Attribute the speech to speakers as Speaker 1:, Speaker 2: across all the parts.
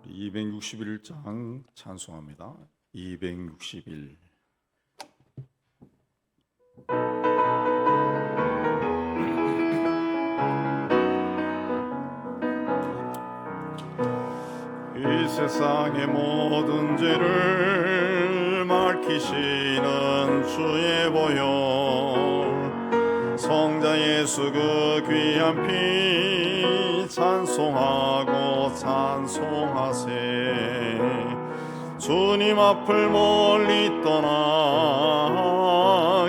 Speaker 1: 261장 찬송합니다. 261. 이 세상의 모든 죄를 밝히시는 주의 보혈, 성자 예수 그 귀한 피 찬송하고 찬송하세. 주님 앞을 멀리 떠나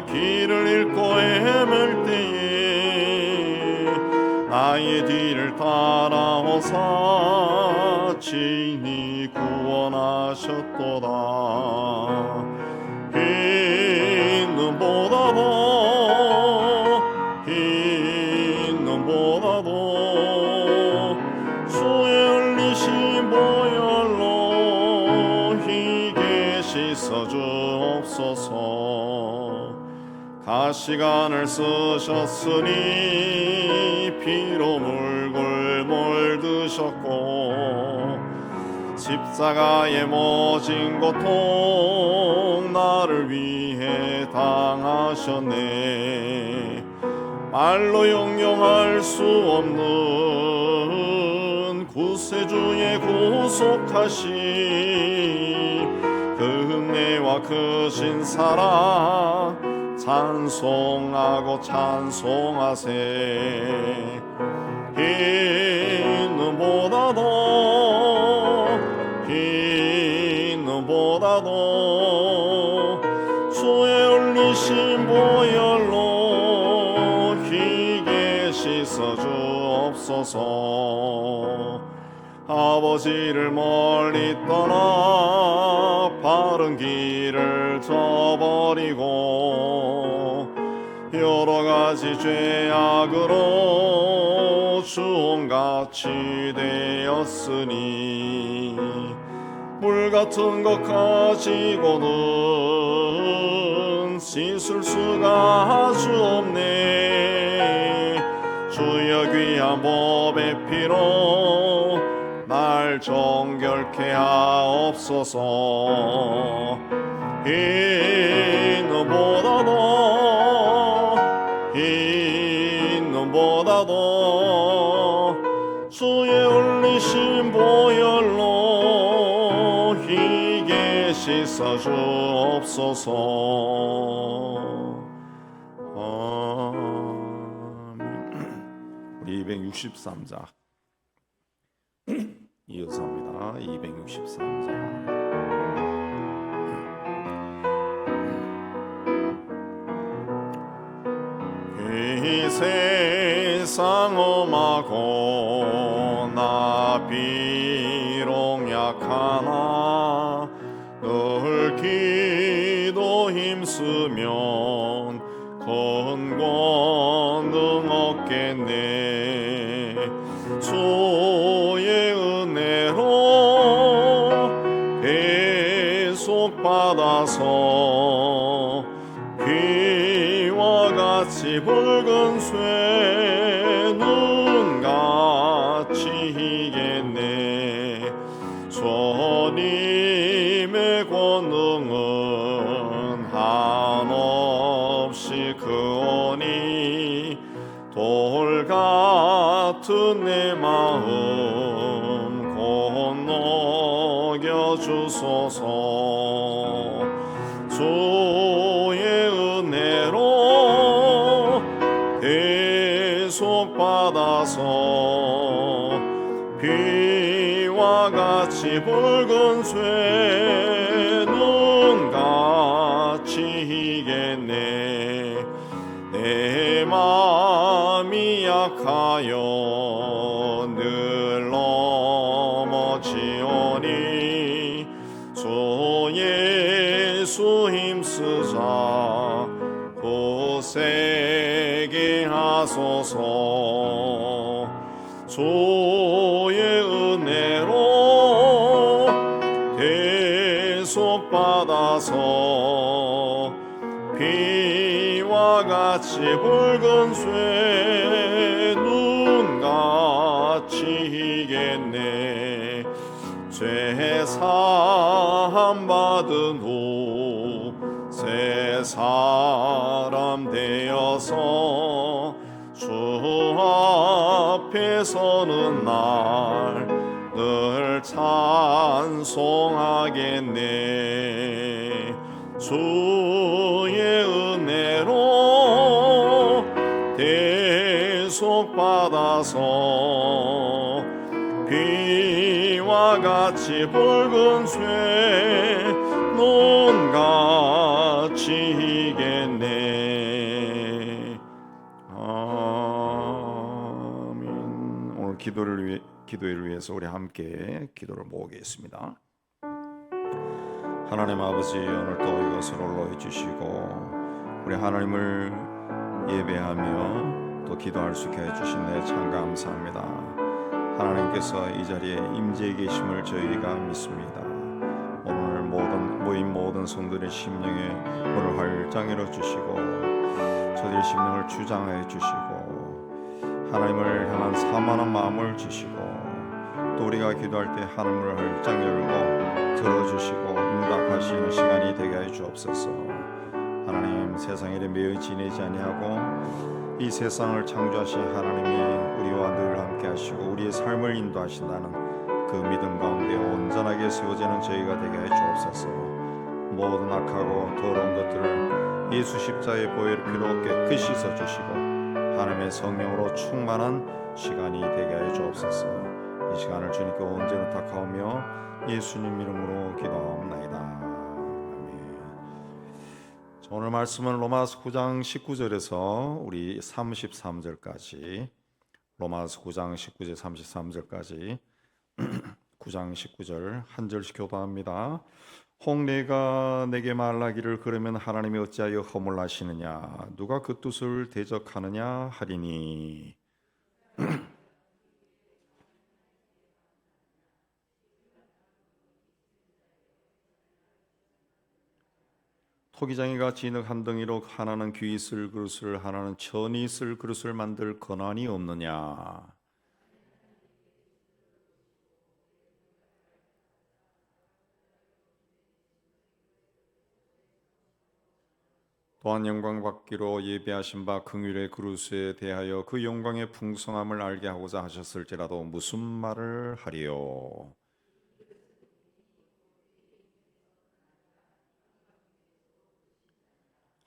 Speaker 1: 길을 잃고 헤맬 때에 나의 뒤를 따라오사 친히 구원하셨도다. 흰 눈보다도 주의 흘리신 보혈로 희게 씻어주옵소서. 가시관을 쓰셨으니 피로 물골 드셨고 십자가에 모진 고통 나를 위해 당하셨네. 말로 용용할 수 없는 구세주의 구속하심, 그 은혜와 크신 사랑 찬송하고 찬송하세. 흰 눈보다도 주의 흘리신 보혈로 희게 씻어주옵소서. 아버지를 멀리 떠나 바른 길을 저버리고 여러가지 죄악으로 주홍같이 되었으니 물같은 것 가지고는 씻을 수가 아주 없네. 주여 귀한 법의 피로 날 정결케 하옵소서. 흰 눈보다도 주의 흘리신 보혈로 희게 씻어주옵소서. 우리 263장 이어서 합니다. 263장. 이 세상 험하고 나 비록 약하나 늘 기도 힘쓰면 큰 권능 얻겠네. 주의 은혜로 계속 받아서 같이 붉은 쇠 눈같이 희겠네. 주님의 권능은 한없이 크오니 돌같은 내 마음 건너겨 주소서. 주의 은혜로 계속 받아서 비와 같이 붉은 쇠 눈같이 희겠네. 내 마음이 약하여 늘 넘어지오니 주 예수 힘쓰자 굳세게 하소서. 주의 은혜로 계속 받아서 비와 같이 붉은 쇠 눈같이 희겠네. 죄 사함 받은 후 새 사람 되어서 주 앞에 서는 날 늘 찬송하겠네. 주의 은혜로 대속받아서 비와 같이 붉은 쇠 논같이 이겠네. 아멘. 오늘 기도를 위해서 우리 함께 기도를 모으겠습니다. 하나님 아버지, 오늘 또 이것을 올라해 주시고 우리 하나님을 예배하며 또 기도할 수 있게 해주신 데 참 감사합니다. 하나님께서 이 자리에 임재해 계심을 저희가 믿습니다. 오늘 모인 모든 성들의 심령에 오늘 활짝 열어주시고 저들의 심령을 주장해 주시고 하나님을 향한 사만한 마음을 주시고 또 우리가 기도할 때 하늘을 활짝 열고 들어주시고 응답하시는 시간이 되게 해 주옵소서. 하나님, 세상에 매여 지내지 아니하고 이 세상을 창조하신 하나님이 우리와 늘 함께 하시고 우리의 삶을 인도하신다는 그 믿음 가운데 온전하게 세워지는 저희가 되게 해 주옵소서. 모든 악하고 더러운 것들을 예수 십자의 보혈 피로 깨끗이 씻어주시고 하나님의 성령으로 충만한 시간이 되게 해 주옵소서. 이 시간을 주님께 온전히 탁하오며 예수님 이름으로 기도하옵나이다. 아멘. 오늘 말씀은 로마서 9장 19절에서 우리 33절까지, 로마서 9장 19절 33절까지 9장 19절 한 절씩 교도합니다. 혹 내가 내게 말하기를 그러면 하나님이 어찌하여 허물하시느냐, 누가 그 뜻을 대적하느냐 하리니. 토기장이가 진흙 한 덩이로 하나는 귀 있을 그릇을 하나는 천이 있을 그릇을 만들 권한이 없느냐. 또한 영광 받기로 예배하신 바 긍휼의 그릇에 대하여 그 영광의 풍성함을 알게 하고자 하셨을지라도 무슨 말을 하리요.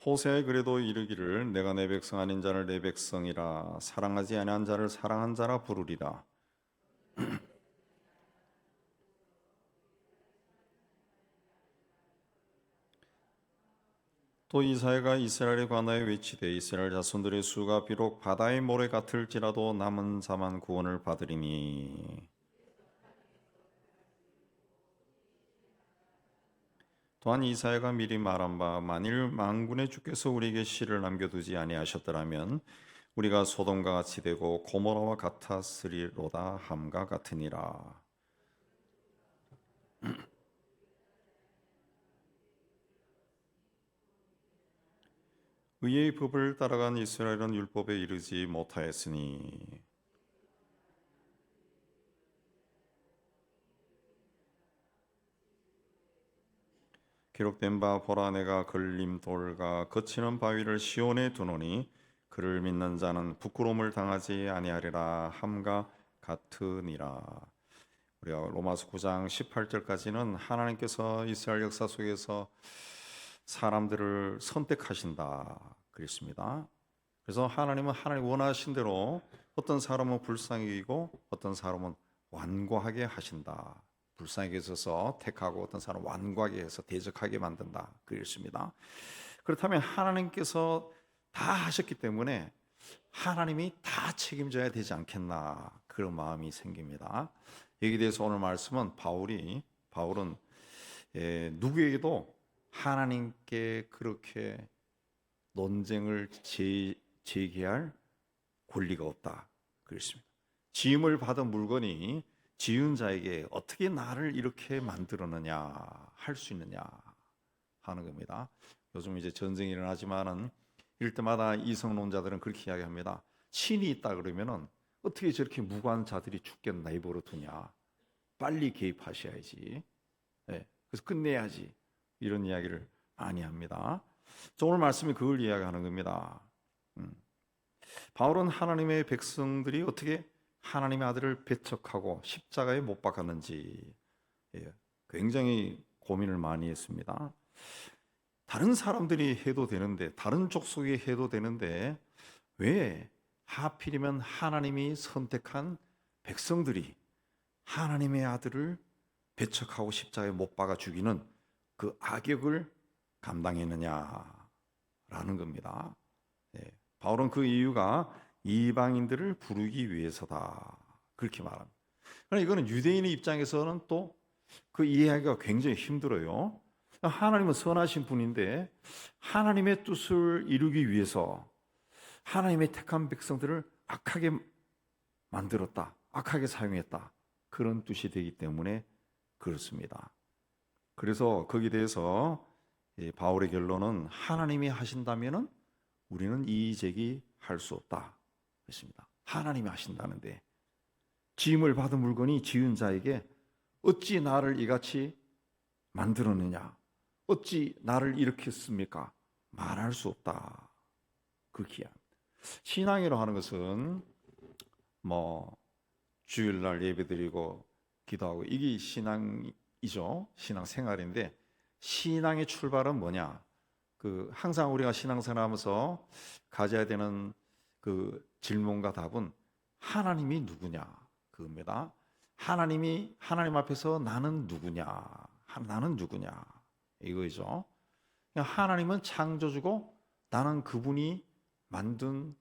Speaker 1: 호세아에 그래도 이르기를 내가 내 백성 아닌 자를 내 백성이라 사랑하지 아니한 자를 사랑한 자라 부르리라. 또 이사야가 이스라엘에 관하여 외치되 이스라엘 자손들의 수가 비록 바다의 모래 같을지라도 남은 자만 구원을 받으리니. 또한 이사야가 미리 말한 바 만일 만군의 주께서 우리에게 씨를 남겨두지 아니하셨더라면 우리가 소돔과 같이 되고 고모라와 같았으리로다 함과 같으니라. 의의 법을 따라간 이스라엘은 율법에 이르지 못하였으니. 기록된 바 보라 내가 걸림 돌과 거치는 바위를 시온에 두노니 그를 믿는 자는 부끄러움을 당하지 아니하리라 함과 같으니라. 우리가 로마서 9장 18절까지는 하나님께서 이스라엘 역사 속에서 사람들을 선택하신다 그랬습니다. 그래서 하나님은 하나님 원하신 대로 어떤 사람은 불쌍히 여기고 어떤 사람은 완고하게 하신다. 불쌍하게 있어서 택하고 어떤 사람은 완고하게 해서 대적하게 만든다 그랬습니다. 그렇다면 하나님께서 다 하셨기 때문에 하나님이 다 책임져야 되지 않겠나 그런 마음이 생깁니다. 여기에 대해서 오늘 말씀은 바울은 누구에게도 하나님께 그렇게 논쟁을 제기할 권리가 없다 그랬습니다. 지음을 받은 물건이 지은 자에게 어떻게 나를 이렇게 만들었느냐 할 수 있느냐 하는 겁니다. 요즘 이제 전쟁이 일어나지만은 이럴 때마다 이성론자들은 그렇게 이야기합니다. 신이 있다 그러면은 어떻게 저렇게 무고한 자들이 죽게 내버려 두냐. 빨리 개입하셔야지. 예, 그래서 끝내야지. 이런 이야기를 많이 합니다. 오늘 말씀이 그걸 이야기하는 겁니다. 바울은 하나님의 백성들이 어떻게 하나님의 아들을 배척하고 십자가에 못 박았는지 굉장히 고민을 많이 했습니다. 다른 사람들이 해도 되는데, 다른 족속이 해도 되는데 왜 하필이면 하나님이 선택한 백성들이 하나님의 아들을 배척하고 십자가에 못 박아 죽이는 그 악역을 감당했느냐라는 겁니다. 바울은 그 이유가 이방인들을 부르기 위해서다, 그렇게 말합니다. 그러나 이거는 유대인의 입장에서는 또 그 이해하기가 굉장히 힘들어요. 하나님은 선하신 분인데 하나님의 뜻을 이루기 위해서 하나님의 택한 백성들을 악하게 만들었다, 악하게 사용했다, 그런 뜻이 되기 때문에 그렇습니다. 그래서 거기에 대해서 바울의 결론은 하나님이 하신다면은 우리는 이의 제기할 수 없다 했습니다. 하나님이 하신다는데 지음을 받은 물건이 지은 자에게 어찌 나를 이같이 만들었느냐, 어찌 나를 이렇게 했습니까? 말할 수 없다. 그렇게 합니다. 신앙이라고 하는 것은 뭐 주일날 예배드리고 기도하고 이게 신앙이죠. 신앙생활인데 신앙의 출발은 뭐냐? 항상 우리가 신앙생활하면서 가져야 되는 그 질문과 답은 하나님이 누구냐, 그겁니다. 하나님 앞에서 나는 누구냐, 나는 누구냐, 이거죠. 하나님은 창조주고 나는 그분이 만든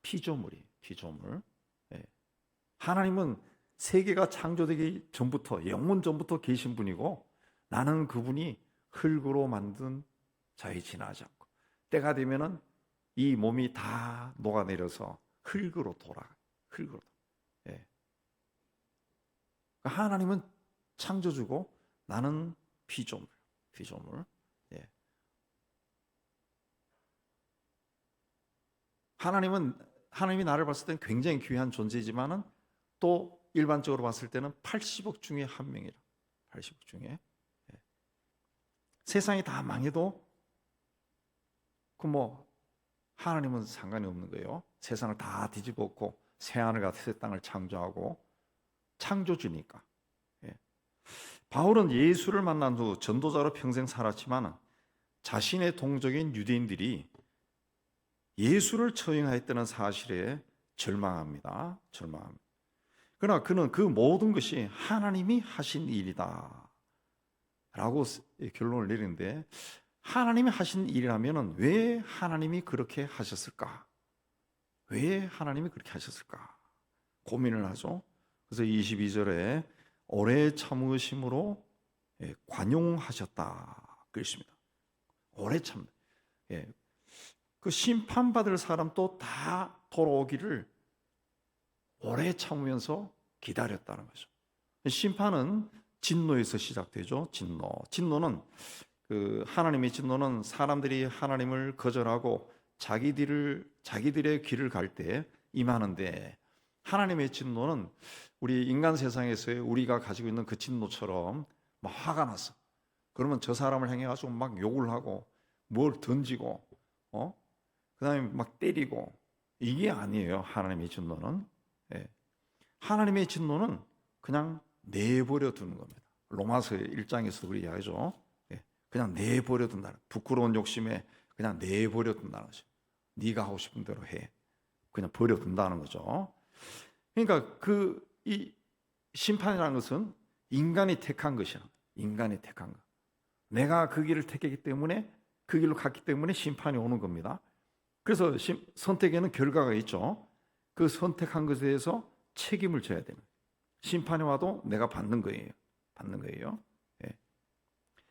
Speaker 1: 피조물. 하나님은 세계가 창조되기 전부터, 영원 전부터 계신 분이고 나는 그분이 흙으로 만든 자에 지나지 않고 때가 되면은 이 몸이 다 녹아내려서 흙으로 돌아가. 하나님은 창조주고 나는 피조물. 하나님이 나를 봤을 때는 굉장히 귀한 존재지만은 또 일반적으로 봤을 때는 80억 중에 한 명이라. 80억 중에. 세상이 다 망해도 하나님은 상관이 없는 거예요. 세상을 다 뒤집어 엎고 새하늘과 새 땅을 창조하고 창조주니까. 바울은 예수를 만난 후 전도자로 평생 살았지만 자신의 동족인 유대인들이 예수를 처형하였다는 사실에 절망합니다. 그러나 그는 그 모든 것이 하나님이 하신 일이다 라고 결론을 내리는데, 하나님이 하신 일이라면 왜 하나님이 그렇게 하셨을까? 고민을 하죠. 그래서 22절에 오래 참으심으로 관용하셨다 그랬습니다. 오래 참. 그 심판받을 사람도 다 돌아오기를 오래 참으면서 기다렸다는 거죠. 심판은 진노에서 시작되죠. 진노는 하나님의 진노는 사람들이 하나님을 거절하고 자기들의 길을 갈 때 임하는데, 하나님의 진노는 우리 인간 세상에서의 우리가 가지고 있는 그 진노처럼 막 화가 났어. 그러면 저 사람을 향해 가지고 막 욕을 하고 뭘 던지고 그다음에 막 때리고, 이게 아니에요. 하나님의 진노는. 하나님의 진노는 그냥 내버려 두는 겁니다. 로마서 1장에서도 우리 이야기하죠. 그냥 내버려 둔다는, 부끄러운 욕심에 그냥 내버려 둔다는 거죠. 네가 하고 싶은 대로 해. 그냥 버려 둔다는 거죠. 그러니까 이 심판이라는 것은 인간이 택한 것이야. 인간이 택한 것. 내가 그 길을 택했기 때문에, 그 길로 갔기 때문에 심판이 오는 겁니다. 그래서 선택에는 결과가 있죠. 그 선택한 것에 대해서 책임을 져야 되는, 심판이 와도 내가 받는 거예요.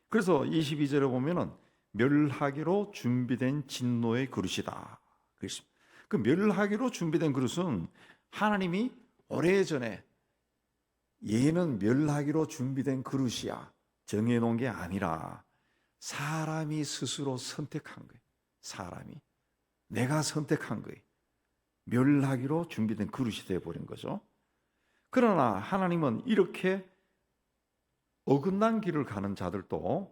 Speaker 1: 그래서 22절에 보면은 멸하기로 준비된 진노의 그릇이다 그랬습니다. 그 멸하기로 준비된 그릇은 하나님이 오래전에 얘는 멸하기로 준비된 그릇이야 정해놓은 게 아니라 사람이 스스로 선택한 거예요. 내가 선택한 거예요. 멸하기로 준비된 그릇이 되어버린 거죠. 그러나 하나님은 이렇게 어긋난 길을 가는 자들도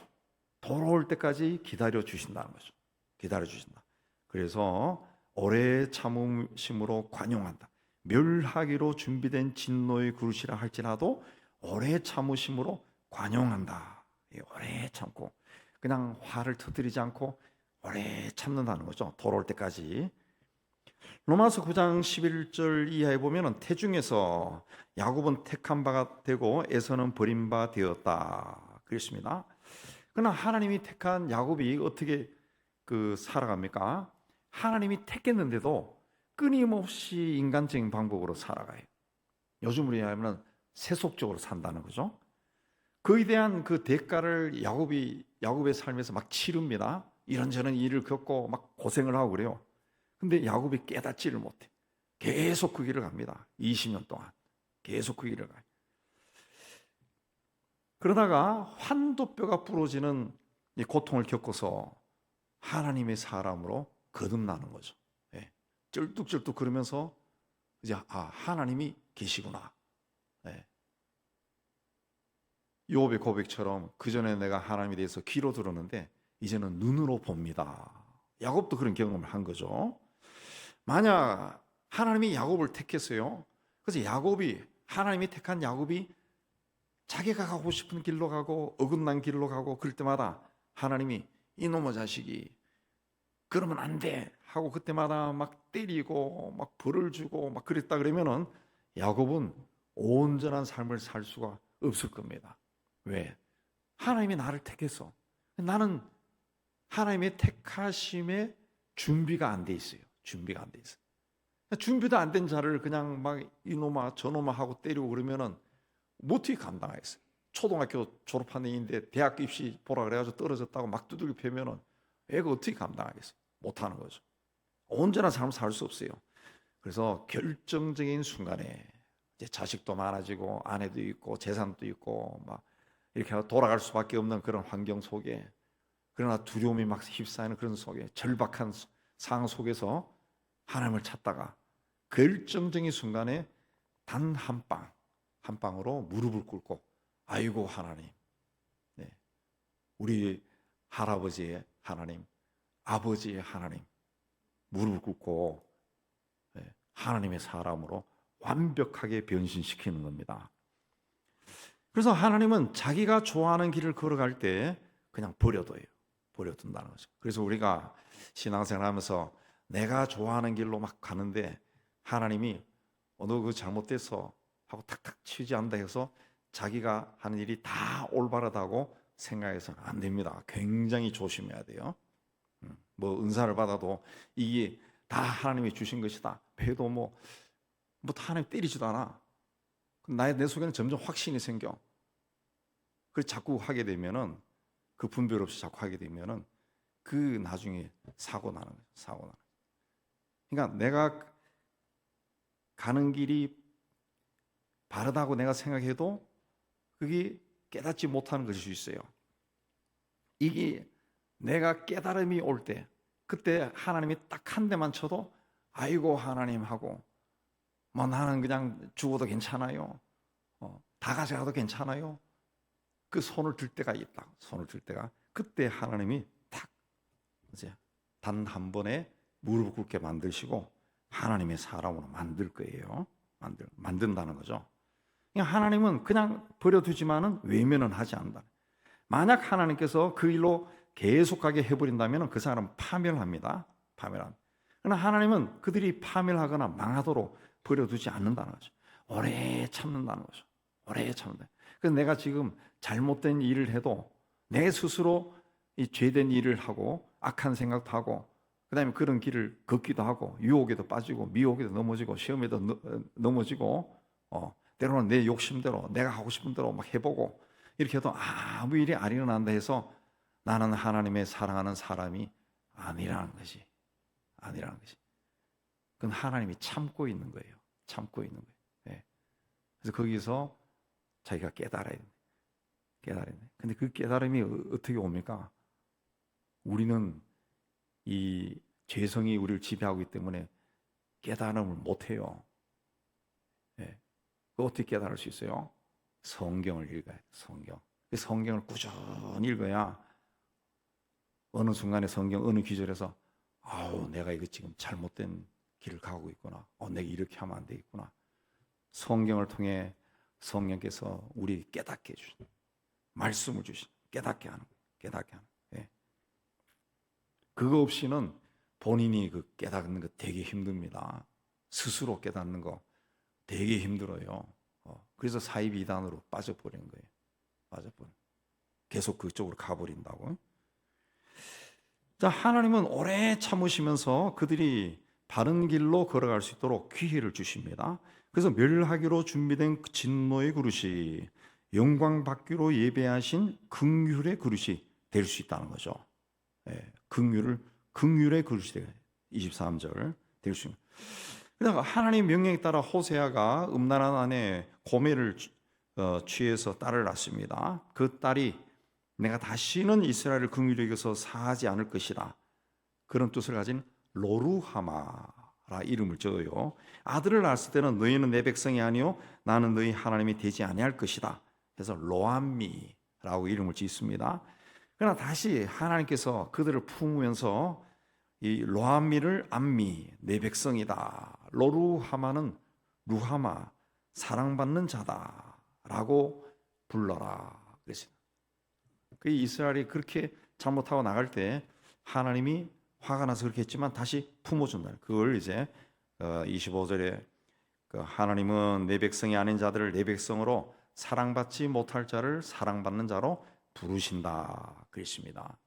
Speaker 1: 돌아올 때까지 기다려 주신다는 거죠. 기다려 주신다. 그래서 오래 참으심으로 관용한다. 멸하기로 준비된 진노의 그릇이라 할지라도 오래 참으심으로 관용한다. 오래 참고 그냥 화를 터뜨리지 않고 오래 참는다는 거죠. 돌아올 때까지. 로마서 9장 11절 이하에 보면은 태중에서 야곱은 택한 바가 되고 에서는 버린 바 되었다 그랬습니다. 그러나 하나님이 택한 야곱이 어떻게 살아갑니까? 하나님이 택했는데도 끊임없이 인간적인 방법으로 살아가요. 요즘 우리 하면 세속적으로 산다는 거죠. 그에 대한 그 대가를 야곱의 삶에서 막 치릅니다. 이런저런 일을 겪고 막 고생을 하고 그래요. 근데 야곱이 깨닫지를 못해. 계속 그 길을 갑니다. 20년 동안 계속 그 길을 가요. 그러다가 환도뼈가 부러지는 이 고통을 겪어서 하나님의 사람으로 거듭나는 거죠. 예. 쩔뚝쩔뚝 그러면서 이제 하나님이 계시구나. 예. 요업의 고백처럼 그 전에 내가 하나님에 대해서 귀로 들었는데 이제는 눈으로 봅니다. 야곱도 그런 경험을 한 거죠. 만약 하나님이 야곱을 택했어요. 그래서 하나님이 택한 야곱이 자기가 가고 싶은 길로 가고 어긋난 길로 가고 그럴 때마다 하나님이 이놈의 자식이 그러면 안 돼 하고 그때마다 막 때리고 막 벌을 주고 막 그랬다 그러면은 야곱은 온전한 삶을 살 수가 없을 겁니다. 왜? 하나님이 나를 택했어. 나는 하나님의 택하심에 준비가 안 돼 있어요. 준비가 안 돼 있어요. 준비도 안 된 자를 그냥 막 이놈아 저놈아 하고 때리고 그러면은 어떻게 감당하겠어요? 초등학교 졸업한 애인데 대학교 입시 보라 그래가지고 떨어졌다고 막 두들겨 패면은 애가 어떻게 감당하겠어요? 못하는 거죠. 온전한 삶을 살 수 없어요. 그래서 결정적인 순간에 이제 자식도 많아지고 아내도 있고 재산도 있고 막 이렇게 돌아갈 수밖에 없는 그런 환경 속에, 그러나 두려움이 막 휩싸이는 그런 속에, 절박한 상황 속에서 하나님을 찾다가 결정적인 순간에 단 한 방으로 무릎을 꿇고 아이고 하나님, 네, 우리 할아버지의 하나님, 아버지의 하나님 무릎을 꿇고 하나님의 사람으로 완벽하게 변신시키는 겁니다. 그래서 하나님은 자기가 좋아하는 길을 걸어갈 때 그냥 버려둔다는 거죠. 그래서 우리가 신앙생활하면서 내가 좋아하는 길로 막 가는데 하나님이 너 그거 잘못됐어 하고 탁탁 치지 않는다 해서 자기가 하는 일이 다 올바르다고 생각해서는 안 됩니다. 굉장히 조심해야 돼요. 뭐 은사를 받아도 이게 다 하나님이 주신 것이다 해도 뭐 하나님 때리지도 않아. 내 속에는 점점 확신이 생겨. 그래서 자꾸 하게 되면은 그 분별 없이 자꾸 하게 되면은 그 나중에 사고 나는 거예요. 사고 나는. 그러니까 내가 가는 길이 바르다고 내가 생각해도 그게 깨닫지 못하는 것일 수 있어요. 이게 내가 깨달음이 올 때, 그때 하나님이 딱 한 대만 쳐도 아이고 하나님 하고 뭐 나는 그냥 죽어도 괜찮아요. 다 가져가도 괜찮아요. 그 손을 들 때가 있다. 손을 들 때가 그때 하나님이 탁 이제 단 한 번에 무릎 꿇게 만드시고 하나님의 사람으로 만들 거예요. 만든다는 거죠. 하나님은 그냥 버려두지만은 외면은 하지 않는다. 만약 하나님께서 그 일로 계속하게 해버린다면 그 사람은 파멸합니다. 파멸합니다. 그러나 하나님은 그들이 파멸하거나 망하도록 버려두지 않는다는 거죠. 오래 참는다는 거죠. 오래 참는다. 그래서 내가 지금 잘못된 일을 해도 내 스스로 이 죄된 일을 하고 악한 생각도 하고 그다음에 그런 길을 걷기도 하고 유혹에도 빠지고 미혹에도 넘어지고 시험에도 넘어지고 때로는 내 욕심대로 내가 하고 싶은 대로 막 해보고 이렇게 해도 아무 일이 안 일어난다 해서 나는 하나님의 사랑하는 사람이 아니라는 것이 그건 하나님이 참고 있는 거예요. 참고 있는 거예요. 네. 그래서 거기서 자기가 깨달아야 돼. 근데 그 깨달음이 어떻게 옵니까? 우리는 이 죄성이 우리를 지배하고 있기 때문에 깨달음을 못 해요. 네. 그 어떻게 깨달을 수 있어요? 성경을 읽어야 돼. 성경을 꾸준히 읽어야 어느 순간에 성경 어느 구절에서 아우 내가 이거 지금 잘못된 길을 가고 있구나. 내가 이렇게 하면 안 되겠구나. 성경을 통해 성령께서 우리 깨닫게 해주신 말씀을 주신 깨닫게 하는 예. 그거 없이는 본인이 그 깨닫는 거 되게 힘듭니다. 스스로 깨닫는 거 되게 힘들어요. 그래서 사이비단으로 빠져버린 거예요. 계속 그쪽으로 가버린다고. 자, 하나님은 오래 참으시면서 그들이 바른 길로 걸어갈 수 있도록 기회를 주십니다. 그래서 멸하기로 준비된 진노의 그릇이 영광 받기로 예배하신 긍휼의 그릇이 될 수 있다는 거죠. 긍휼의 그릇이 돼요. 23절 될 수 있는. 그러니까 하나님 명령에 따라 호세아가 음란한 아내 고멜을 취해서 딸을 낳습니다. 그 딸이 내가 다시는 이스라엘을 긍휼히 여겨서 사하지 않을 것이다. 그런 뜻을 가진 로루하마라 이름을 지어요. 아들을 낳았을 때는 너희는 내 백성이 아니요 나는 너희 하나님이 되지 아니할 것이다. 그래서 로암미라고 이름을 짓습니다. 그러나 다시 하나님께서 그들을 품으면서 이 로암미를 암미 내 백성이다. 로루하마는 루하마 사랑받는 자다라고 불러라 그랬습니다. 그 이스라엘이 그렇게 잘못하고 나갈 때 하나님이 화가 나서 그렇게 했지만 다시 품어준다. 그걸 이제 25절에 하나님은 내 백성이 아닌 자들을 내 백성으로 사랑받지 못할 자를 사랑받는 자로 부르신다 그랬습니다.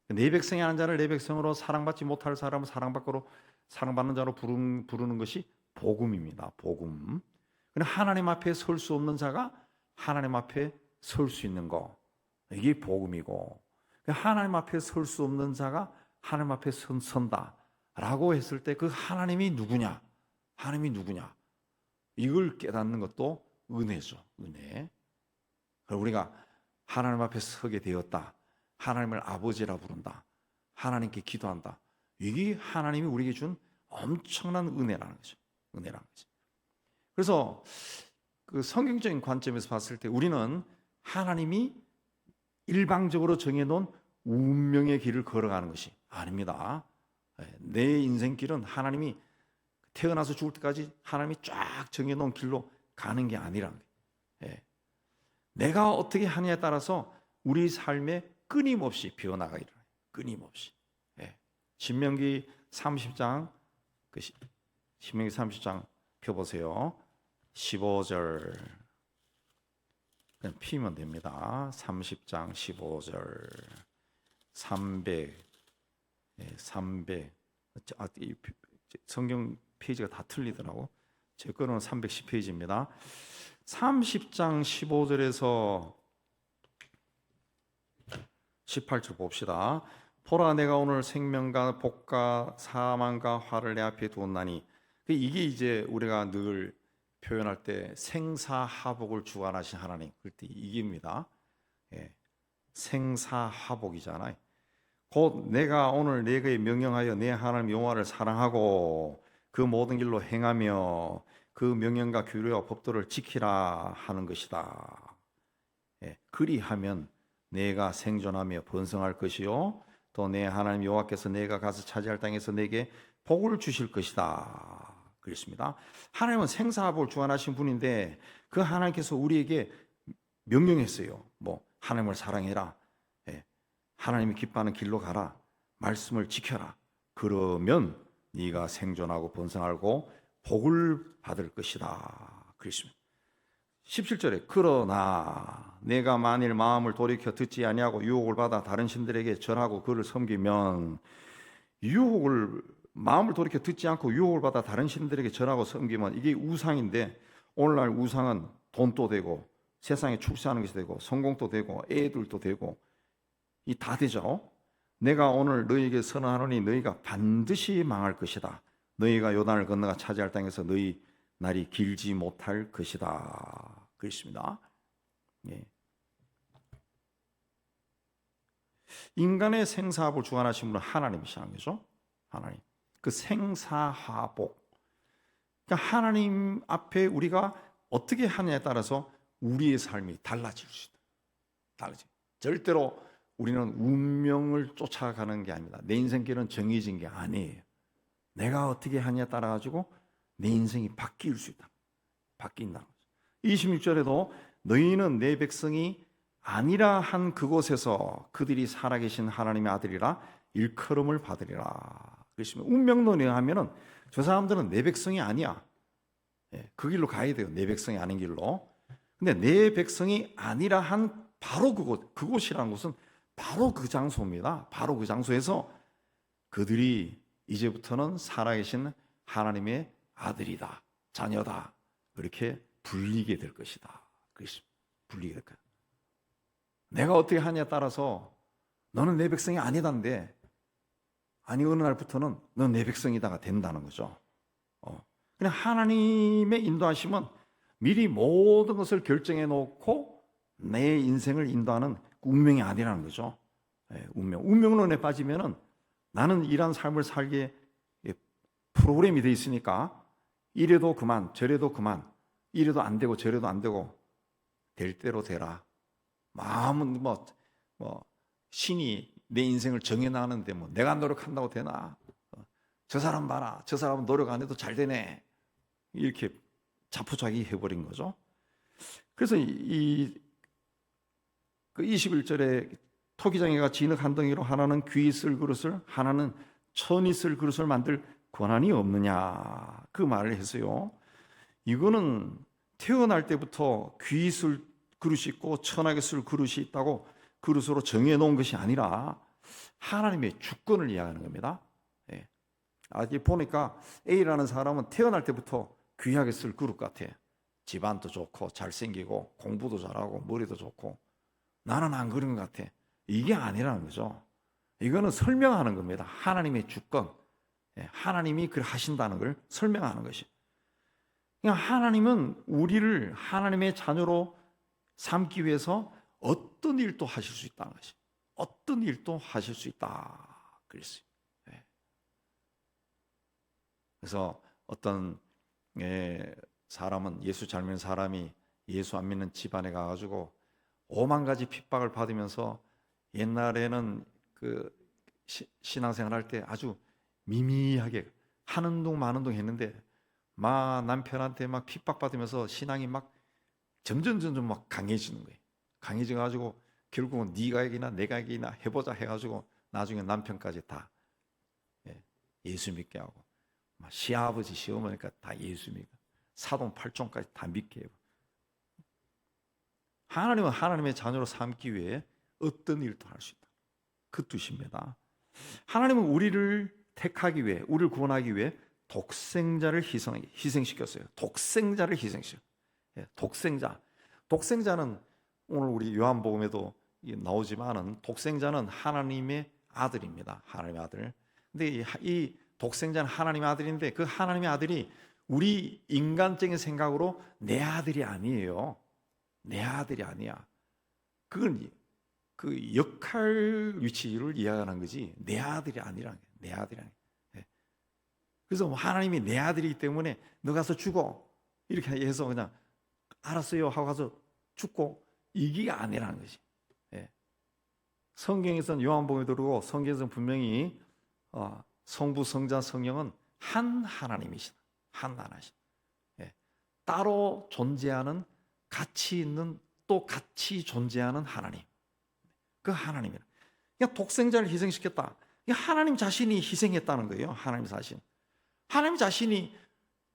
Speaker 1: 내 백성이 아닌 자를 내 백성으로 사랑받지 못할 사람을 사랑받는 자로 부르는 것이 복음입니다. 복음. 하나님 앞에 설 수 없는 자가 하나님 앞에 설 수 있는 거, 이게 복음이고, 하나님 앞에 설 수 없는 자가 하나님 앞에 선다라고 했을 때 그 하나님이 누구냐? 하나님이 누구냐? 이걸 깨닫는 것도 은혜죠. 은혜. 우리가 하나님 앞에 서게 되었다. 하나님을 아버지라 부른다. 하나님께 기도한다. 이게 하나님이 우리에게 준 엄청난 은혜라는 거죠. 은혜라는 거죠. 그래서 그 성경적인 관점에서 봤을 때 우리는 하나님이 일방적으로 정해놓은 운명의 길을 걸어가는 것이 아닙니다. 내 인생길은 하나님이 태어나서 죽을 때까지 하나님이 쫙 정해놓은 길로 가는 게 아니라는 거예요. 내가 어떻게 하느냐에 따라서 우리 삶에 끊임없이 변화가 일어나요. 끊임없이. 신명기 30장 신명기 30장 펴보세요. 15절 그냥 피면 됩니다. 30장 15절 300 성경 페이지가 다 틀리더라고. 제 거는 310페이지입니다. 30장 15절에서 18절 봅시다. 보라 내가 오늘 생명과 복과 사망과 화를 내 앞에 두었나니, 이게 이제 우리가 늘 표현할 때 생사화복을 주관하신 하나님, 그때 이깁니다. 생사화복이잖아요. 곧 내가 오늘 내게 명령하여 내 하나님 여호와를 사랑하고 그 모든 길로 행하며 그 명령과 규례와 법도를 지키라 하는 것이다. 그리하면 내가 생존하며 번성할 것이요 또 내 하나님 여호와께서 내가 가서 차지할 땅에서 내게 복을 주실 것이다. 그랬습니다. 하나님은 생사화복을 주관하신 분인데 그 하나님께서 우리에게 명령했어요. 하나님을 사랑해라. 하나님이 기뻐하는 길로 가라. 말씀을 지켜라. 그러면 네가 생존하고 번성하고 복을 받을 것이다. 그랬습니다. 17절에 그러나 내가 만일 마음을 돌이켜 듣지 아니하고 유혹을 받아 다른 신들에게 절하고 그를 섬기면, 마음을 돌이켜 듣지 않고 유혹을 받아 다른 신들에게 절하고 섬기면, 이게 우상인데 오늘날 우상은 돈도 되고 세상에 출세하는 것이 되고 성공도 되고 애들도 되고 이 다 되죠. 내가 오늘 너희에게 선언하노니 너희가 반드시 망할 것이다. 너희가 요단을 건너가 차지할 땅에서 너희 날이 길지 못할 것이다. 그렇습니다. 인간의 생사화복을 주관하신 분은 하나님이시라는 거죠. 하나님. 그 생사화복. 그러니까 하나님 앞에 우리가 어떻게 하냐에 따라서 우리의 삶이 달라질 수 있다. 달라지. 절대로 우리는 운명을 쫓아가는 게 아닙니다. 내 인생길은 정해진 게 아니에요. 내가 어떻게 하냐에 따라 가지고 내 인생이 바뀔 수 있다. 바뀐다는 거죠. 26절에도 너희는 내 백성이 아니라 한 그곳에서 그들이 살아계신 하나님의 아들이라 일컬음을 받으리라. 그렇습니다. 운명론에 하면은 저 사람들은 내 백성이 아니야. 그 길로 가야 돼요. 내 백성이 아닌 길로. 근데 내 백성이 아니라 한 바로 그곳이라는 곳은 바로 그 장소입니다. 바로 그 장소에서 그들이 이제부터는 살아계신 하나님의 아들이다, 자녀다, 그렇게 불리게 될 것이다. 불리게 될 거야. 내가 어떻게 하냐에 따라서 너는 내 백성이 아니단데, 아니 어느 날부터는 넌 내 백성이다가 된다는 거죠. 그냥 하나님의 인도하심은 미리 모든 것을 결정해 놓고 내 인생을 인도하는 운명이 아니라는 거죠. 운명론에 빠지면은 나는 이런 삶을 살기에 프로그램이 돼 있으니까 이래도 그만 저래도 그만, 이래도 안 되고 저래도 안 되고, 될 대로 되라. 마음은 신이 내 인생을 정해나가는데 뭐 내가 노력한다고 되나? 저 사람 봐라, 저 사람은 노력 안 해도 잘 되네, 이렇게 자포자기 해버린 거죠. 그래서 그 21절에 토기장이가 진흙 한 덩이로 하나는 귀 쓸 그릇을, 하나는 천이 쓸 그릇을 만들 권한이 없느냐, 그 말을 했어요. 이거는 태어날 때부터 귀 쓸 그릇이 있고 천하게 쓸 그릇이 있다고 그릇으로 정해놓은 것이 아니라 하나님의 주권을 이야기하는 겁니다. 아직 보니까 A라는 사람은 태어날 때부터 귀하게 쓸 그릇 같아. 집안도 좋고 잘생기고 공부도 잘하고 머리도 좋고. 나는 안 그런 것 같아. 이게 아니라는 거죠. 이거는 설명하는 겁니다. 하나님의 주권, 하나님이 그렇게 하신다는 걸 설명하는 것이. 그러니까 하나님은 우리를 하나님의 자녀로 삼기 위해서 어떤 일도 하실 수 있다는 것이. 어떤 일도 하실 수 있다 그랬어요. 그래서 어떤 사람은, 예수 잘 믿는 사람이 예수 안 믿는 집안에 가가지고 5만 가지 핍박을 받으면서, 옛날에는 그 신앙생활 할 때 아주 미미하게 하는 둥 마는 둥 했는데, 막 남편한테 막 핍박받으면서 신앙이 막 점점 막 강해지는 거예요. 강해져가지고 결국은 네가 이기나 내가 이기나 해보자 해가지고 나중에 남편까지 다 예수 믿게 하고, 막 시아버지 시어머니까 다 예수 믿고, 사돈 팔촌까지 다 믿게 해요. 하나님은 하나님의 자녀로 삼기 위해 어떤 일도 할 수 있다, 그 뜻입니다. 하나님은 우리를 택하기 위해, 우리를 구원하기 위해 독생자를 희생시켰어요. 독생자를 희생시켰어요. 독생자는 오늘 우리 요한복음에도 나오지만은, 독생자는 하나님의 아들입니다. 하나님의 아들. 근데 이 독생자는 하나님의 아들인데, 그 하나님의 아들이 우리 인간적인 생각으로 내 아들이 아니에요. 내 아들이 아니야. 그건 그 역할 위치를 이야기하는 거지, 내 아들이 아니라는 거예요. 내 아들이 아니에요. 그래서 하나님이 내 아들이기 때문에 너 가서 죽어, 이렇게 해서 그냥 알았어요 하고 가서 죽고, 이게 아니라는 것이. 성경에서는, 요한복음에 들어오고 성경에서는 분명히 성부, 성자, 성령은 한 하나님이시다. 한 하나님. 따로 존재하는, 같이 있는, 또 같이 존재하는 하나님. 그 하나님이라. 그러니까 독생자를 희생시켰다. 하나님 자신이 희생했다는 거예요. 하나님 자신. 하나님 자신이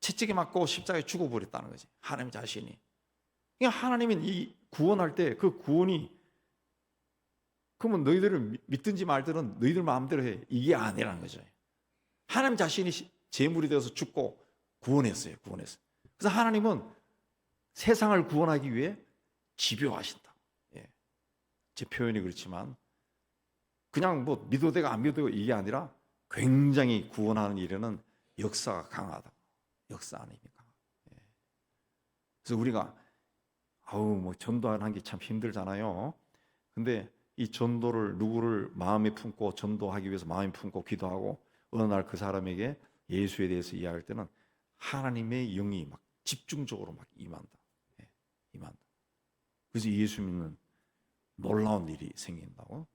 Speaker 1: 채찍에 맞고 십자가에 죽어버렸다는 거지. 하나님 자신이. 그러니까 하나님은 이 구원할 때 그 구원이, 그러면 너희들을 믿든지 말든지 너희들 마음대로 해, 이게 아니라는 거죠. 하나님 자신이 제물이 되어서 죽고 구원했어요. 그래서 하나님은 세상을 구원하기 위해 집요하신다. 제 표현이 그렇지만, 그냥 뭐 믿어도 되고 안 믿어도 되고 이게 아니라 굉장히 구원하는 일에는 역사가 강하다. 역사하는 힘이 강하다. 그래서 우리가 뭐 전도하는 게 참 힘들잖아요. 근데 이 전도를, 누구를 마음에 품고 전도하기 위해서 마음에 품고 기도하고 어느 날 그 사람에게 예수에 대해서 이야기할 때는 하나님의 영이 막 집중적으로 막 임한다. 그래서 예수 믿는 놀라운 일이 생긴다고.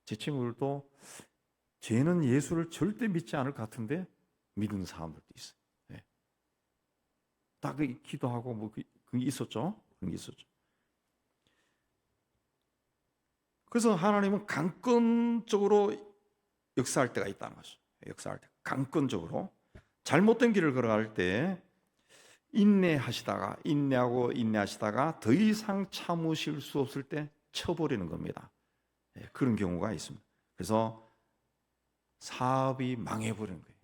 Speaker 1: 제 친구들도 쟤는 예수를 절대 믿지 않을 것 같은데 믿는 사람들도 있어요. 예. 다 기도하고 뭐 그게 있었죠. 그런 게 있었죠. 그래서 하나님은 강권적으로 역사할 때가 있다는 것이죠. 역사할 때 강권적으로 잘못된 길을 걸어갈 때 인내하시다가 더 이상 참으실 수 없을 때 쳐버리는 겁니다. 그런 경우가 있습니다. 그래서 사업이 망해버리는 거예요.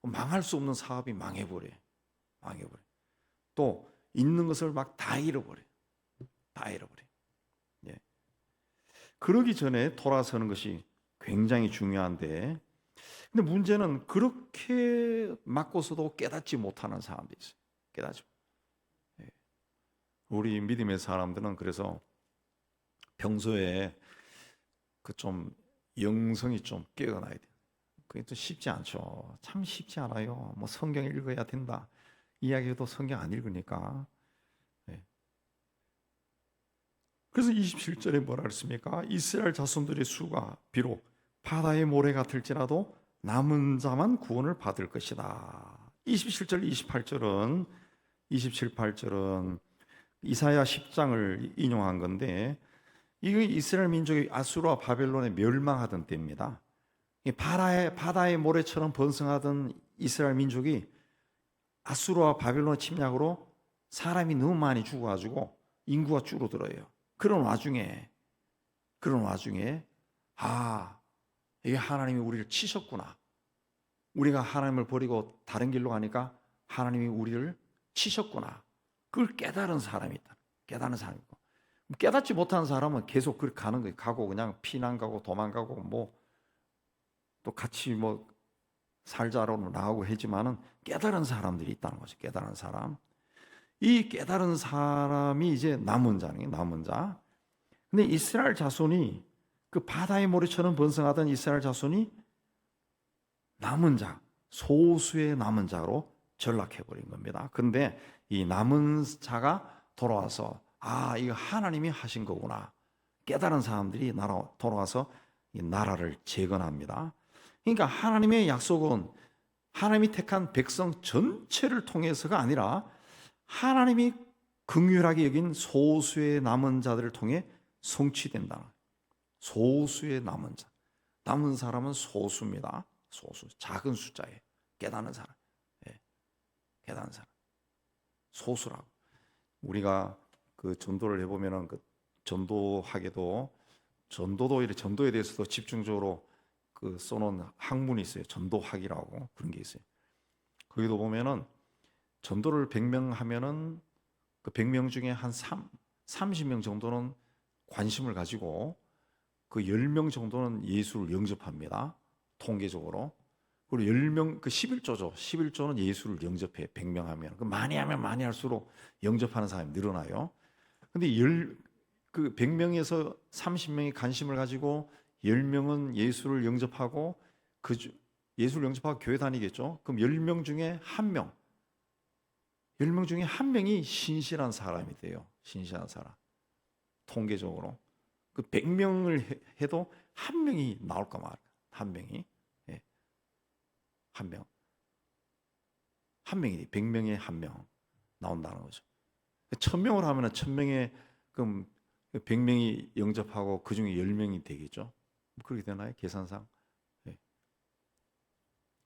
Speaker 1: 망할 수 없는 사업이 망해버려요. 또 있는 것을 막 다 잃어버려요. 예. 그러기 전에 돌아서는 것이 굉장히 중요한데, 근데 문제는 그렇게 맞고서도 깨닫지 못하는 사람들이 있어요. 예. 우리 믿음의 사람들은 그래서 평소에 그 좀 영성이 좀 깨어나야 돼요. 그게 또 쉽지 않죠. 참 쉽지 않아요. 뭐 성경 읽어야 된다 이야기해도 성경 안 읽으니까. 예. 그래서 27절에 뭐라 그랬습니까? 이스라엘 자손들의 수가 비록 바다의 모래 같을지라도 남은 자만 구원을 받을 것이다. 27절, 28절은 이사야 10장을 인용한 건데, 이게 이스라엘 민족이 아수르와 바벨론에 멸망하던 때입니다. 바다의 모래처럼 번성하던 이스라엘 민족이 아수르와 바벨론 침략으로 사람이 너무 많이 죽어가지고 인구가 줄어들어요. 그런 와중에 이게 하나님이 우리를 치셨구나. 우리가 하나님을 버리고 다른 길로 가니까 하나님이 우리를 치셨구나. 그걸 깨달은 사람이 있다. 깨닫지 못한 사람은 계속 그렇게 가는 거예요. 가고 그냥 피난 가고 도망가고 뭐 또 같이 뭐 살자로 나오고 하지만은 깨달은 사람들이 있다는 거죠. 깨달은 사람. 이 깨달은 사람이 이제 남은 자. 근데 이스라엘 자손이 그 바다의 모래처럼 번성하던 이스라엘 자손이 남은 자, 소수의 남은 자로 전락해버린 겁니다. 그런데 이 남은 자가 돌아와서 이거 하나님이 하신 거구나. 깨달은 사람들이 돌아와서 이 나라를 재건합니다. 그러니까 하나님의 약속은 하나님이 택한 백성 전체를 통해서가 아니라 하나님이 긍휼하게 여긴 소수의 남은 자들을 통해 성취된다. 소수의 남은 자. 남은 사람은 소수입니다. 소수. 작은 숫자에 깨닫는 사람. 깨닫는 사람. 소수라고. 우리가 그 전도를 해보면은 그 전도에 대해서도 집중적으로 그 써놓은 학문이 있어요. 전도학이라고 그런 게 있어요. 거기도 보면은 전도를 100명 하면은 그 100명 중에 한 30명 정도는 관심을 가지고 그 10명 정도는 예수를 영접합니다. 통계적으로. 그리고 10명, 그 11조죠. 11조는 예수를 영접해. 100명 하면. 그 많이 하면 많이 할수록 영접하는 사람이 늘어나요. 근데 그 100명에서 30명이 관심을 가지고 10명은 예수를 영접하고 예수를 영접하고 교회 다니겠죠. 그럼 10명 중에 한 명. 10명 중에 한 명이 신실한 사람이 돼요. 신실한 사람. 통계적으로. 그 100명을 해도 한 명이 나올까 말까. 한 명이. 한 명. 한 명이 100명에 한 명 나온다는 거죠. 1000명을 하면 1000명에 그럼 100명이 영접하고 그 중에 10명이 되겠죠. 그렇게 되나요? 계산상.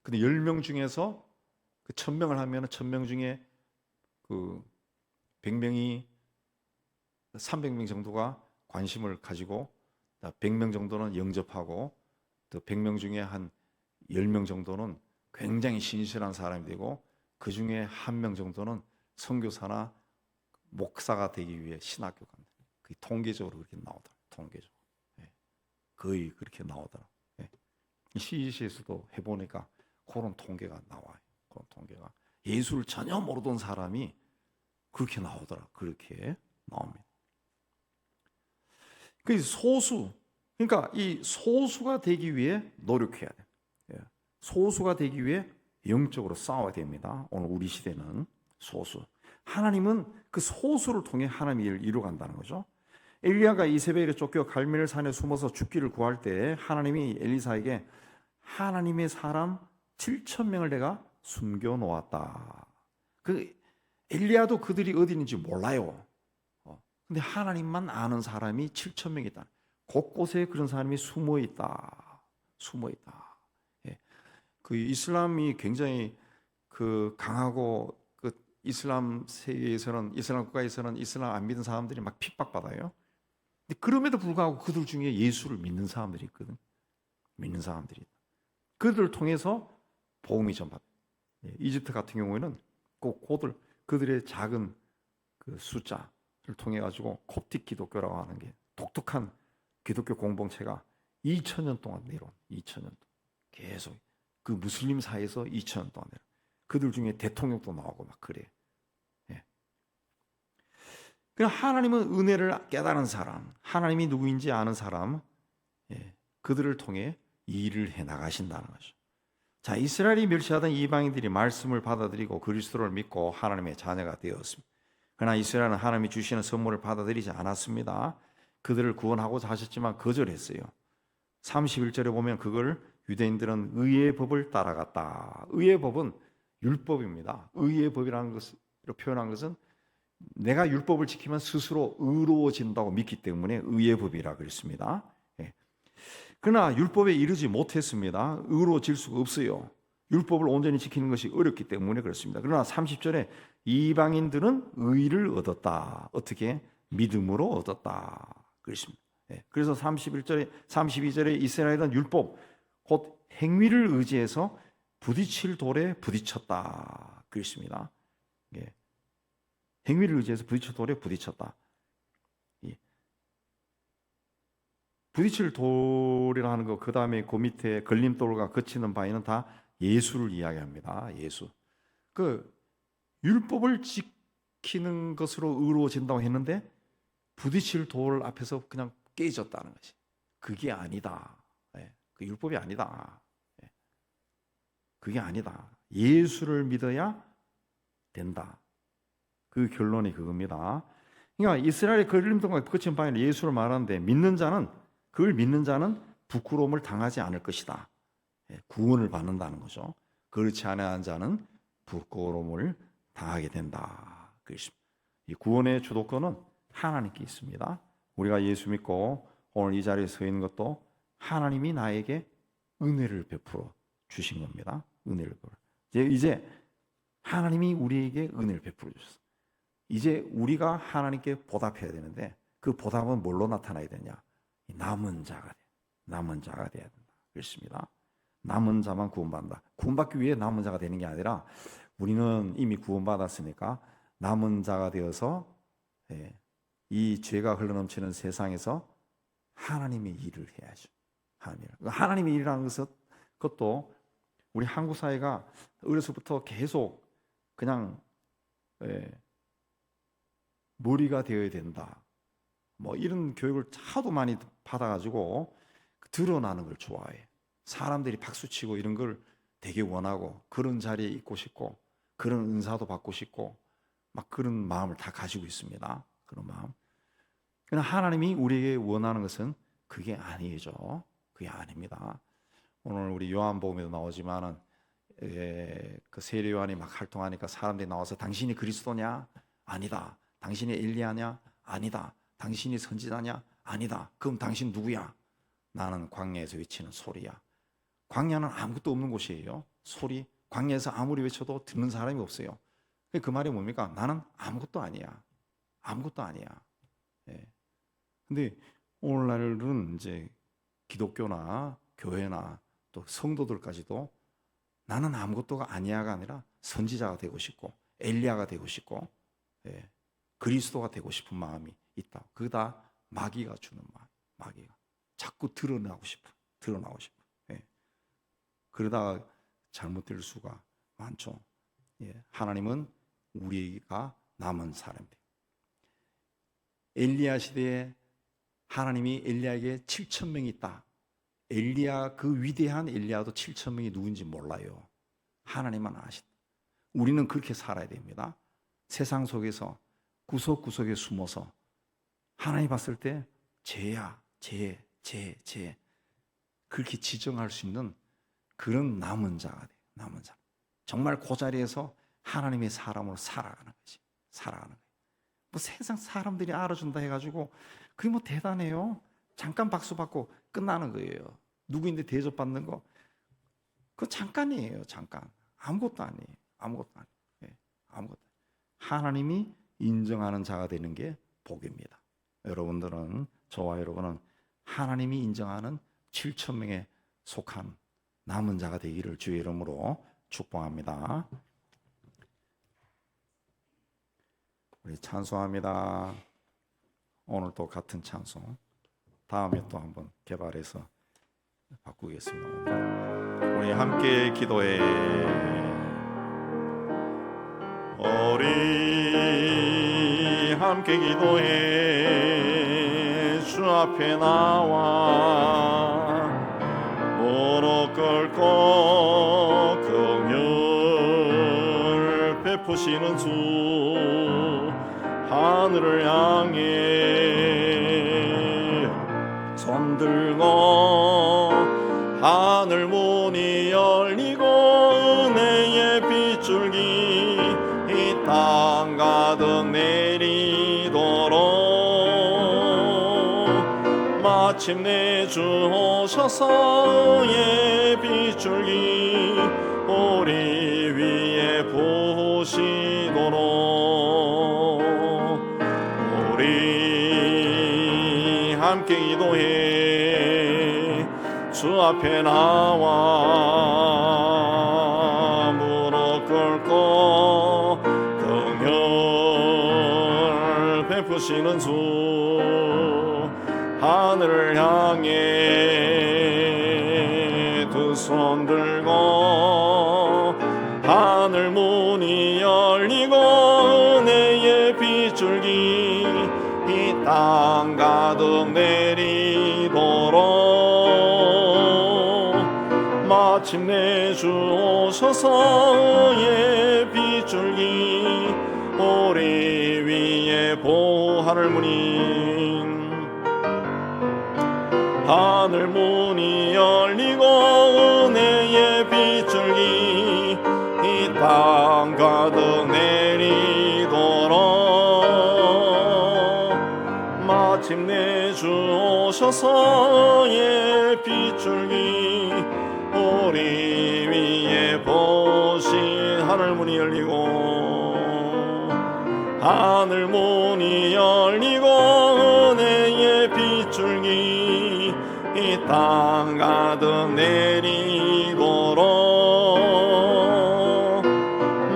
Speaker 1: 근데 10명 중에서 그 1000명을 하면 1000명 중에 그 100명이 300명 정도가 관심을 가지고 100명 정도는 영접하고 또 100명 중에 한 10명 정도는 굉장히 신실한 사람이 되고 그 중에 한 명 정도는 선교사나 목사가 되기 위해 신학교 간다. 그 통계적으로 그렇게 나오더라. 통계적으로. 거의 그렇게 나오더라. CEC에서도 해보니까 그런 통계가 나와요. 그런 통계가 예수를 전혀 모르던 사람이 그렇게 나오더라. 그렇게 나옵니다. 그 소수, 그러니까 이 소수가 되기 위해 노력해야 돼. 소수가 되기 위해 영적으로 싸워야 됩니다. 오늘 우리 시대는 소수. 하나님은 그 소수를 통해 하나님의 일을 이루어간다는 거죠. 엘리야가 이세벨에 쫓겨 갈멜 산에 숨어서 죽기를 구할 때 하나님이 엘리사에게 하나님의 사람 7천 명을 내가 숨겨 놓았다. 그 엘리야도 그들이 어디 있는지 몰라요. 근데 하나님만 아는 사람이 7천 명이 있다. 곳곳에 그런 사람이 숨어 있다. 숨어 있다. 예. 그 이슬람이 굉장히 그 강하고 그 이슬람 세계에서는 이슬람 국가에서는 이슬람 안 믿는 사람들이 막 핍박받아요. 근데 그럼에도 불구하고 그들 중에 예수를 믿는 사람들이 있거든. 믿는 사람들이. 그들을 통해서 복음이 전파돼. 이집트 같은 경우에는 꼭 그들의 작은 그 숫자를 통해 가지고 콥틱 기독교라고 하는 게 독특한 기독교 공동체가 2000년 동안 내려온 2000년 동안 계속 그 무슬림 사이에서 2000년 동안 내려. 그들 중에 대통령도 나오고 막 그래. 예. 그냥 하나님은 은혜를 깨달은 사람, 하나님이 누구인지 아는 사람, 예. 그들을 통해 일을 해 나가신다는 거죠. 자, 이스라엘이 멸시하던 이방인들이 말씀을 받아들이고 그리스도를 믿고 하나님의 자녀가 되었습니다. 그러나 이스라엘은 하나님이 주시는 선물을 받아들이지 않았습니다. 그들을 구원하고자 하셨지만 거절했어요. 31절에 보면 그걸 유대인들은 의의 법을 따라갔다. 의의 법은 율법입니다. 의의 법이라는 것으로 표현한 것은 내가 율법을 지키면 스스로 의로워진다고 믿기 때문에 의의 법이라고 그랬습니다. 그러나 율법에 이르지 못했습니다. 의로워질 수가 없어요. 율법을 온전히 지키는 것이 어렵기 때문에 그렇습니다. 그러나 30절에 이방인들은 의를 얻었다. 어떻게? 믿음으로 얻었다. 그렇습니다. 그래서 31절에 32절에 이스라엘은 율법 곧 행위를 의지해서 부딪힐 돌에 부딪혔다. 그렇습니다. 행위를 의지해서 부딪힐 돌에 부딪혔다. 부딪힐 돌이라는 거, 그 다음에 그 밑에 걸림돌과 거치는 바위는 다 예수를 이야기합니다. 예수. 그 율법을 지키는 것으로 의로워진다고 했는데 부딪힐 돌 앞에서 그냥 깨졌다는 것이. 그게 아니다. 그 율법이 아니다. 그게 아니다. 예수를 믿어야 된다. 그 결론이 그겁니다. 그러니까 이스라엘의 걸림돌과 거친 바위는 예수를 말하는데 그걸 믿는 자는 부끄러움을 당하지 않을 것이다. 구원을 받는다는 거죠. 그렇지 않은 자는 부끄러움을 당하게 된다. 이 구원의 주도권은 하나님께 있습니다. 우리가 예수 믿고 오늘 이 자리에 서 있는 것도 하나님이 나에게 은혜를 베풀어 주신 겁니다. 은혜를 베풀어. 이제 하나님이 우리에게 은혜를 베풀어 주셨어. 이제 우리가 하나님께 보답해야 되는데 그 보답은 뭘로 나타나야 되냐? 남은 자가 돼야 된다. 그렇습니다. 남은 자만 구원받는다. 구원받기 위해 남은 자가 되는 게 아니라 우리는 이미 구원받았으니까 남은 자가 되어서 이 죄가 흘러넘치는 세상에서 하나님의 일을 해야죠. 하나님의 일이라는 것도 우리 한국 사회가 어려서부터 계속 그냥 머리가 되어야 된다. 뭐 이런 교육을 하도 많이 받아가지고 드러나는 걸 좋아해. 사람들이 박수치고 이런 걸 되게 원하고 그런 자리에 있고 싶고 그런 은사도 받고 싶고 막 그런 마음을 다 가지고 있습니다. 그런 마음. 그러나 하나님이 우리에게 원하는 것은 그게 아니죠. 그게 아닙니다. 오늘 우리 요한복음에도 나오지만은 그 세례 요한이 막 활동하니까 사람들이 나와서 당신이 그리스도냐? 아니다. 당신이 엘리야냐? 아니다. 당신이 선지자냐? 아니다. 그럼 당신 누구야? 나는 광야에서 외치는 소리야. 광야는 아무것도 없는 곳이에요. 소리. 광야에서 아무리 외쳐도 듣는 사람이 없어요. 그 말이 뭡니까? 나는 아무것도 아니야. 아무것도 아니야. 근데 오늘날은 이제 기독교나 교회나 또 성도들까지도 나는 아무것도가 아니야가 아니라 선지자가 되고 싶고 엘리야가 되고 싶고 그리스도가 되고 싶은 마음이 있다. 그거 다 마귀가 주는 마음. 마귀가 자꾸 드러나고 싶어. 그러다가 잘못될 수가 많죠. 하나님은 우리가 남은 사람들. 엘리야 시대에 하나님이 엘리야에게 7천 명이 있다. 엘리야 그 위대한 엘리야도 7천 명이 누군지 몰라요. 하나님만 아신다. 우리는 그렇게 살아야 됩니다. 세상 속에서 구석구석에 숨어서 하나님 봤을 때 죄야, 죄 그렇게 지정할 수 있는 그런 남은 자가 돼요. 남은 자. 정말 그 자리에서 하나님의 사람으로 살아가는 거지. 살아가는 거예요. 뭐 세상 사람들이 알아준다 해가지고 그게 뭐 대단해요? 잠깐 박수 받고 끝나는 거예요. 누구인데 대접받는 거 그거 잠깐이에요. 잠깐. 아무것도 아니에요. 아무것도 아니에요. 예, 아무것도. 하나님이 인정하는 자가 되는 게 복입니다. 여러분들은, 저와 여러분은 하나님이 인정하는 7,000명에 속한 남은 자가 되기를 주의 이름으로 축복합니다. 우리 찬송합니다. 오늘 또 같은 찬송 다음에 또 한번 개발해서 바꾸겠습니다. 우리 함께 기도해. 우리 함께 기도해. 주 앞에 나와 무릎 꿇고 긍휼 베푸시는 주 하늘을 향해 손 들고 하늘 문이 열리고 은혜의 빗줄기 이 땅 가득 내리도록 마침내 주 오셔서 의 빗줄기 우리 위에 부으시도록 우리 함께 기도해. 주 앞에 나와 무릎 꿇고 긍휼 베푸시는 주 하늘을 향해 두 손 들고 하늘 문이 열리고 은혜의 빗줄기 이 땅 가득 내리도록 마침내 주 오셔서 의 빗줄기 우리 위에 하늘 문이 열리고 은혜의 빗줄기 이 땅 가득 내리도록 마침내 주 오셔서 의 빗줄기 우리 위에 보신 하늘 문이 열리고 은혜의 빗줄기 이 땅 가득 내리도록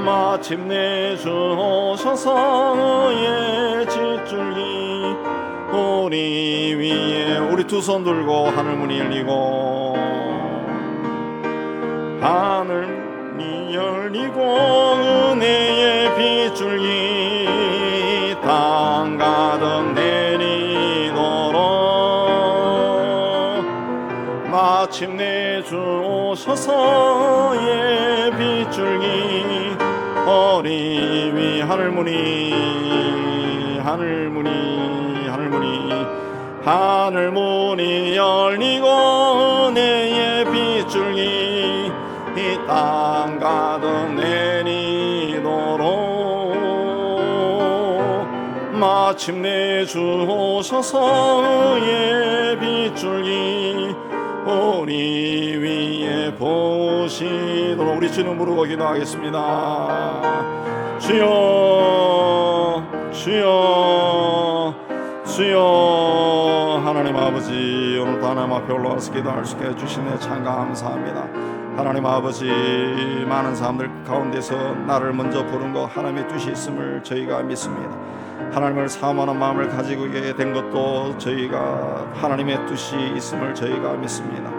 Speaker 1: 마침내 주 오셔서 의 빗줄기 우리 위에 우리 두 손 들고 하늘 문이 열리고 은혜의 빗줄기 땅 가득 내리도록 마침내 주 오셔서 의 빗줄기 우리 위 하늘 문이 열리고 은혜의 빗줄기 이 땅 가득 내리도록 마침내 주 오셔서 의 빗줄기 우리 위에 보시도록 우리 주님 부르고 기도하겠습니다. 주여 주여 주여. 하나님 아버지, 오늘도 하나님 앞에 올라와서 기도할 수 있게 해주시네 참 감사합니다. 하나님 아버지, 많은 사람들 가운데서 나를 먼저 부른 것 하나님의 뜻이 있음을 저희가 믿습니다. 하나님을 사모하는 마음을 가지고 있게 된 것도 저희가 하나님의 뜻이 있음을 저희가 믿습니다.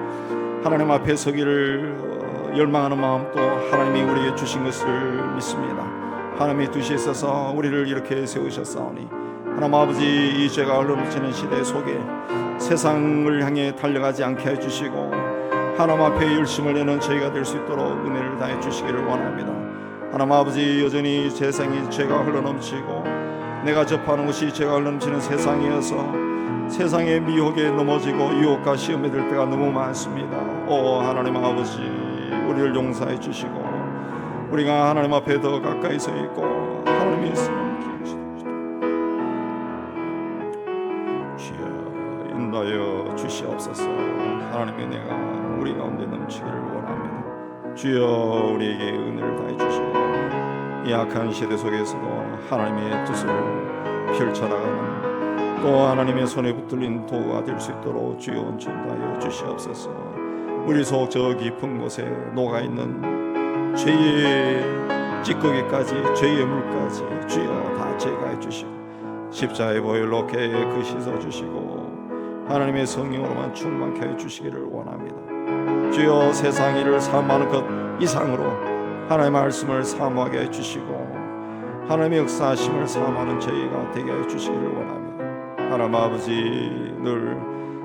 Speaker 1: 하나님 앞에 서기를 열망하는 마음도 하나님이 우리에게 주신 것을 믿습니다. 하나님의 뜻이 있어서 우리를 이렇게 세우셨사오니 하나님 아버지, 이 죄가 흘러넘치는 시대 속에 세상을 향해 달려가지 않게 해주시고 하나님 앞에 열심을 내는 저희가 될 수 있도록 은혜를 다해 주시기를 원합니다. 하나님 아버지, 여전히 세상이 죄가 흘러넘치고 내가 접하는 것이 죄가 흘러넘치는 세상이어서 세상의 미혹에 넘어지고 유혹과 시험에 들 때가 너무 많습니다. 하나님 아버지, 우리를 용서해 주시고 우리가 하나님 앞에 더 가까이 서 있고 하나님의 말씀을 주여 인도하여 주시옵소서. 하나님의 은혜가 우리 가운데 넘치기를 원합니다. 주여 우리에게 은혜를 다해 주시고 이 악한 시대 속에서도 하나님의 뜻을 펼쳐나가는 또 하나님의 손에 붙들린 도구가 될 수 있도록 주여 은총하여 주시옵소서. 우리 속 저 깊은 곳에 녹아있는 죄의 찌꺼기까지 죄의 물까지 주여 다 제거해 주시고 십자가의 보혈로 깨끗이 씻어주시고 하나님의 성령으로만 충만케 해주시기를 원합니다. 주여 세상 일을 사모하는 것 이상으로 하나님의 말씀을 사모하게 해주시고 하나님의 역사하심을 사모하는 저희가 되게 해주시기를 원합니다. 하나님 아버지, 늘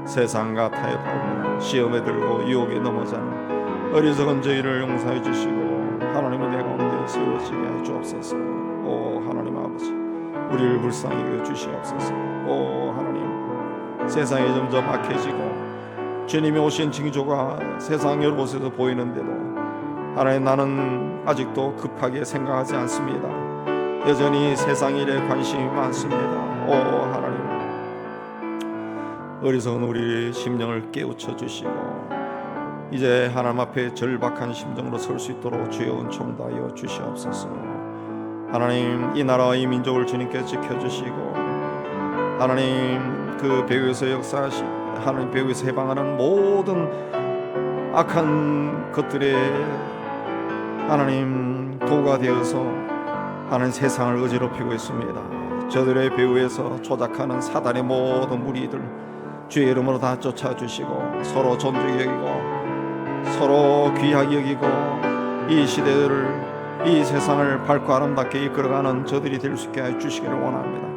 Speaker 1: 세상과 타협하고 시험에 들고 유혹에 넘어가는 어리석은 저희를 용서해 주시고 하나님의 내 가운데 세워지게 해 주옵소서. 하나님 아버지, 우리를 불쌍히 여겨 주시옵소서. 하나님, 세상이 점점 악해지고 주님이 오신 징조가 세상 여러 곳에서 보이는데도 하나님, 나는 아직도 급하게 생각하지 않습니다. 여전히 세상 일에 관심이 많습니다. 하나님, 어리석은 우리의 심령을 깨우쳐 주시고 이제 하나님 앞에 절박한 심정으로 설 수 있도록 주여 은총 다하여 주시옵소서. 하나님, 이 나라와 이 민족을 주님께 지켜주시고 하나님, 그 배후에서 역사하시 하나님 배후에서 해방하는 모든 악한 것들의 하나님 도구가 되어서 하나님 세상을 어지럽히고 있습니다. 저들의 배후에서 조작하는 사단의 모든 무리들 주의 이름으로 다 쫓아주시고 서로 존중히 여기고 서로 귀하게 여기고 이 시대를 이 세상을 밝고 아름답게 이끌어가는 저들이 될 수 있게 해주시기를 원합니다.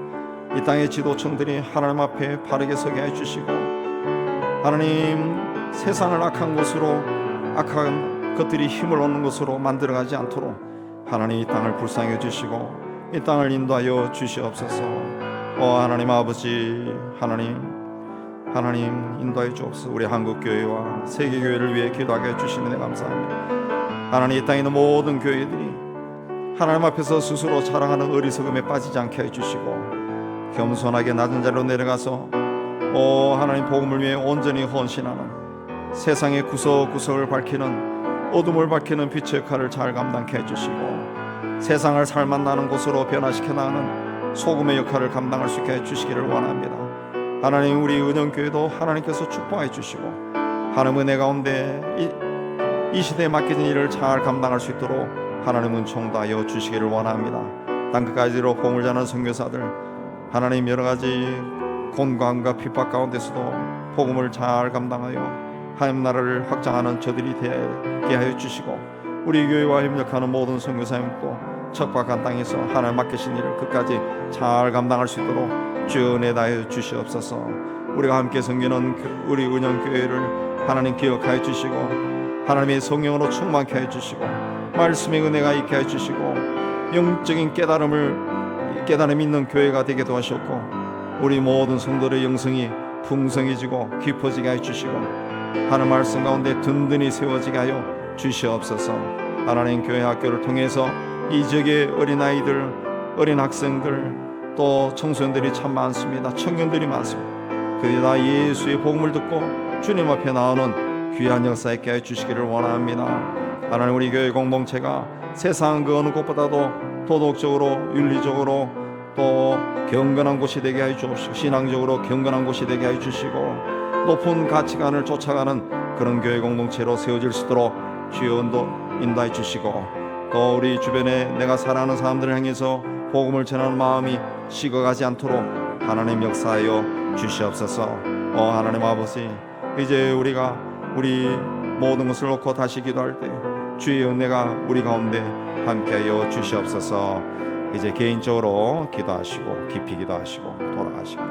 Speaker 1: 이 땅의 지도층들이 하나님 앞에 바르게 서게 해주시고 하나님, 세상을 악한 곳으로 악한 것들이 힘을 얻는 것으로 만들어가지 않도록 하나님 이 땅을 불쌍히 해주시고 이 땅을 인도하여 주시옵소서. 하나님 아버지, 하나님 인도해 주옵소서. 우리 한국교회와 세계교회를 위해 기도하게 해주시는 데 감사합니다. 하나님, 이 땅에 있는 모든 교회들이 하나님 앞에서 스스로 자랑하는 어리석음에 빠지지 않게 해주시고 겸손하게 낮은 자리로 내려가서 하나님 복음을 위해 온전히 헌신하는 세상의 구석구석을 밝히는 어둠을 밝히는 빛의 역할을 잘 감당케 해주시고 세상을 살맛 나는 곳으로 변화시켜 나가는 소금의 역할을 감당할 수 있게 해주시기를 원합니다. 하나님, 우리 은영교회도 하나님께서 축복해 주시고 하나님 은혜 가운데 이 시대에 맡겨진 일을 잘 감당할 수 있도록 하나님 은총 다하여 주시기를 원합니다. 땅끝까지로 복음을 전하는 선교사들 하나님, 여러 가지 곤고함과 핍박 가운데서도 복음을 잘 감당하여 하나님 나라를 확장하는 저들이 되게 하여 주시고 우리 교회와 협력하는 모든 선교사님도 척박한 땅에서 하나님 맡기신 일을 끝까지 잘 감당할 수 있도록 주여 은혜 다하여 주시옵소서. 우리가 함께 섬기는 우리 은영교회를 하나님 기억하여 주시고 하나님의 성령으로 충만케 하여 주시고 말씀의 은혜가 있게 하여 주시고 영적인 깨달음이 있는 교회가 되게 도와주셨고 우리 모든 성도들의 영성이 풍성해지고 깊어지게 하여 주시고 하나님 말씀 가운데 든든히 세워지게 하여 주시옵소서. 하나님, 교회 학교를 통해서 이 지역의 어린아이들, 어린 학생들 또 청소년들이 참 많습니다. 청년들이 많습니다. 그들이 다 예수의 복음을 듣고 주님 앞에 나오는 귀한 역사 있게 해주시기를 원합니다. 하나님, 우리 교회 공동체가 세상 그 어느 곳보다도 도덕적으로 윤리적으로 또 경건한 곳이 되게 해주시고 신앙적으로 경건한 곳이 되게 해주시고 높은 가치관을 쫓아가는 그런 교회 공동체로 세워질 수 있도록 주여 인도해 주시고 또 우리 주변에 내가 사랑하는 사람들을 향해서 복음을 전하는 마음이 식어가지 않도록 하나님 역사하여 주시옵소서. 하나님 아버지, 이제 우리가 우리 모든 것을 놓고 다시 기도할 때 주의 은혜가 우리 가운데 함께하여 주시옵소서. 이제 개인적으로 기도하시고 깊이 기도하시고 돌아가시고